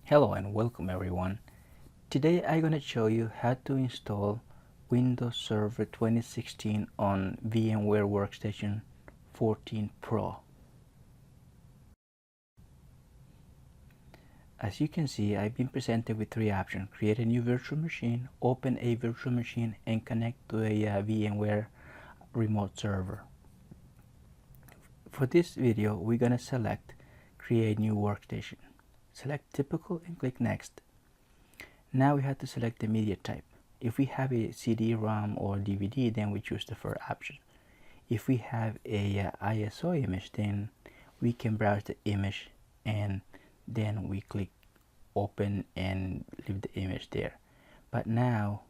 Hello and welcome everyone. Today I'm going to show you how to install Windows Server 2016 on VMware Workstation 14 Pro. As you can see, I've been presented with three options: create a new virtual machine, open a virtual machine, and connect to a VMware remote server. For this video, we're going to select create new workstation. Select typical and click next. Now we have to select the media type. If we have a CD-ROM or DVD, then we choose the first option. If we have a ISO image, then we can browse the image and then we click open and leave the image there. But now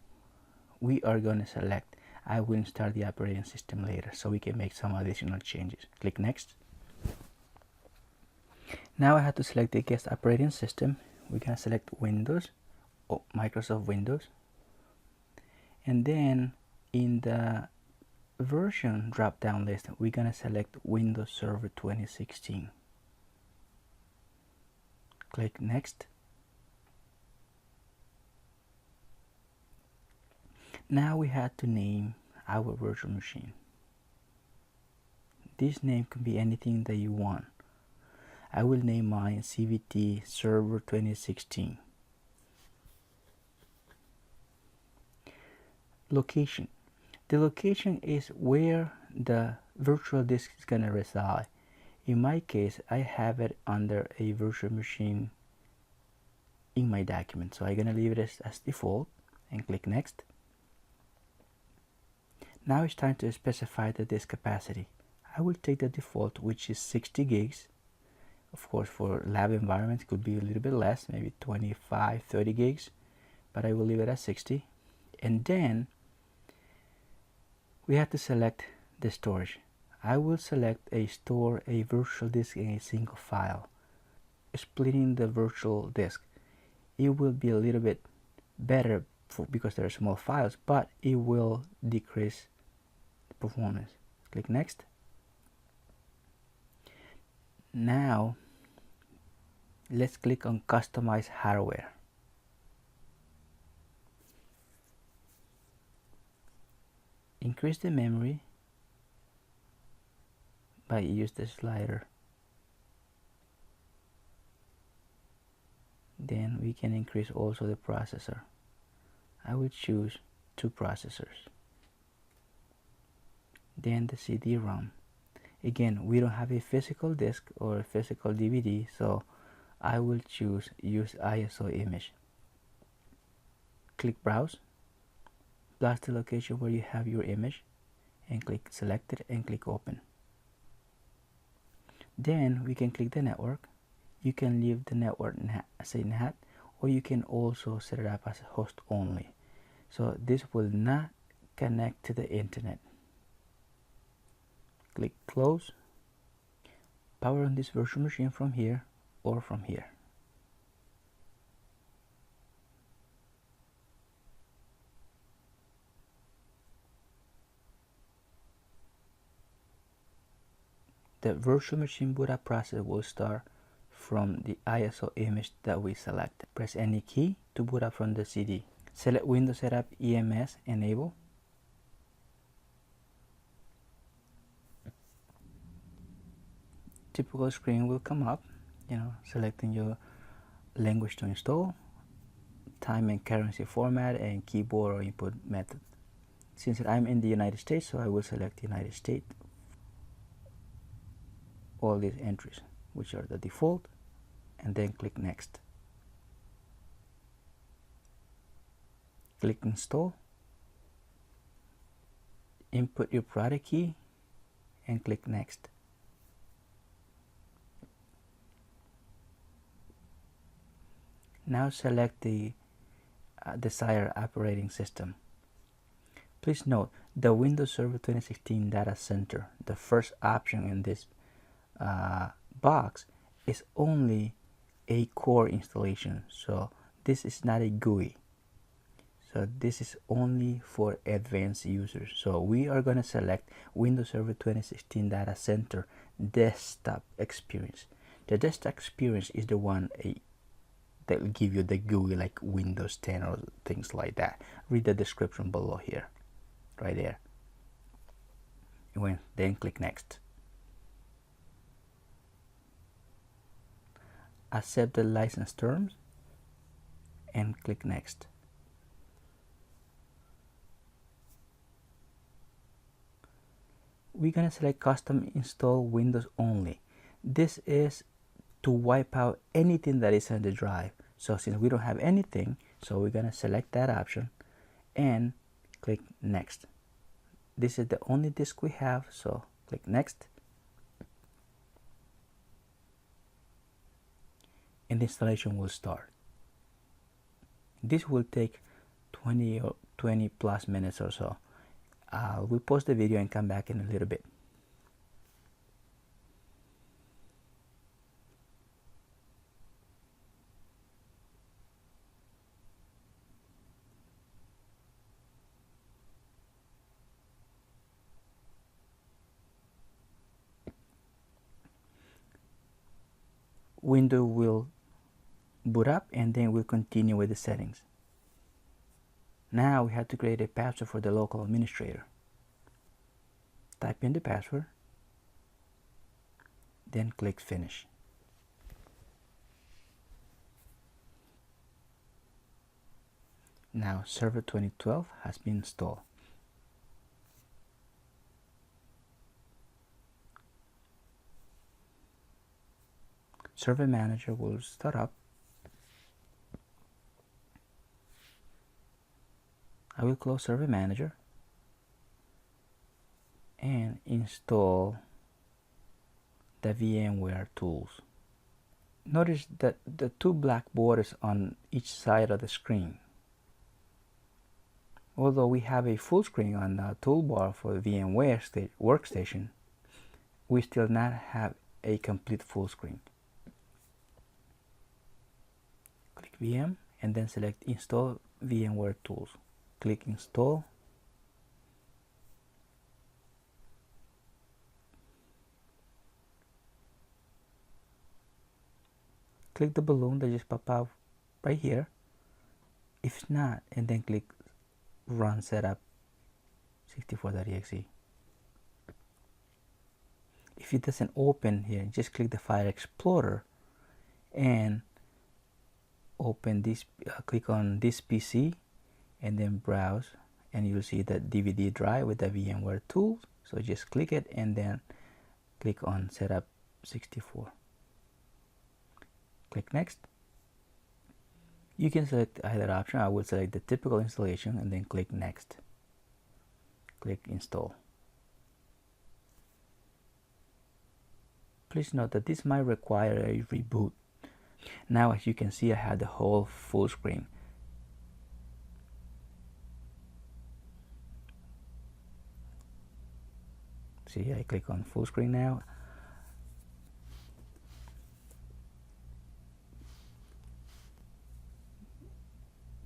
we are going to select I will install the operating system later, so we can make some additional changes. Click next. Now I have to select the guest operating system. We're going to select Windows or Microsoft Windows, and then in the version drop down list we're going to select Windows Server 2016. Click next. Now we have to name our virtual machine. This name can be anything that you want. I will name mine CBT Server 2016. Location. The location is where the virtual disk is going to reside. In my case, I have it under a virtual machine in my document, so I'm going to leave it as default and click next. Now it's time to specify the disk capacity. I will take the default, which is 60 gigs. Of course, for lab environments, it could be a little bit less, maybe 25, 30 gigs, but I will leave it at 60. And then we have to select the storage. I will select store a virtual disk in a single file. Splitting the virtual disk, it will be a little bit better because there are small files, but it will decrease the performance. Click next. Now let's click on customize hardware. Increase the memory by use the slider. Then we can increase also the processor. I will choose 2 processors. Then the CD-ROM. Again, we don't have a physical disk or a physical DVD, so I will choose use ISO image. Click browse, plus the location where you have your image, and click select it and click open. Then we can click the network. You can leave the network as a NAT, or you can also set it up as a host only. So this will not connect to the internet. Click close. Power on this virtual machine from here or from here. The virtual machine boot up process will start from the ISO image that we selected. Press any key to boot up from the CD. Select Windows Setup EMS Enable. Typical screen will come up, selecting your language to install, time and currency format, and keyboard or input method. Since I'm in the United States, so I will select United States. All these entries, which are the default, and then click next. Click install. Input your product key and click next. Now select the desired operating system. Please note the Windows Server 2016 Datacenter, the first option in this box, is only a core installation, so this is not a GUI. So this is only for advanced users. So we are going to select Windows Server 2016 Datacenter desktop experience. The desktop experience is the one that will give you the GUI like Windows 10 or things like that. Read the description below here, right there. Then click next. Accept the license terms and click next. We're gonna select custom install Windows only. This is to wipe out anything that is on the drive. So since we don't have anything, so we're gonna select that option and click next. This is the only disk we have, so click next. And the installation will start. This will take 20 plus minutes or so. We'll pause the video and come back in a little bit. Windows will boot up and then we'll continue with the settings. Now we have to create a password for the local administrator. Type in the password, then click finish. Now Server 2012 has been installed. Server Manager will start up. I will close Server Manager and install the VMware Tools. Notice that the two black borders on each side of the screen. Although we have a full screen on the toolbar for the VMware Workstation, we still not have a complete full screen. Click VM and then select Install VMware Tools. Click Install. Click the balloon that just popped out right here. If not, and then click Run Setup 64.exe. If it doesn't open here, just click the File Explorer and open this. Click on this PC and then browse, and you'll see the DVD drive with the VMware Tools. So just click it and then click on Setup 64. Click next. You can select either option. I will select the typical installation and then click next. Click install. Please note that this might require a reboot. Now as you can see, I have the whole full screen. See, I click on full screen now.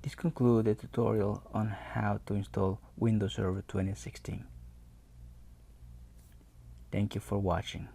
This concludes the tutorial on how to install Windows Server 2016. Thank you for watching.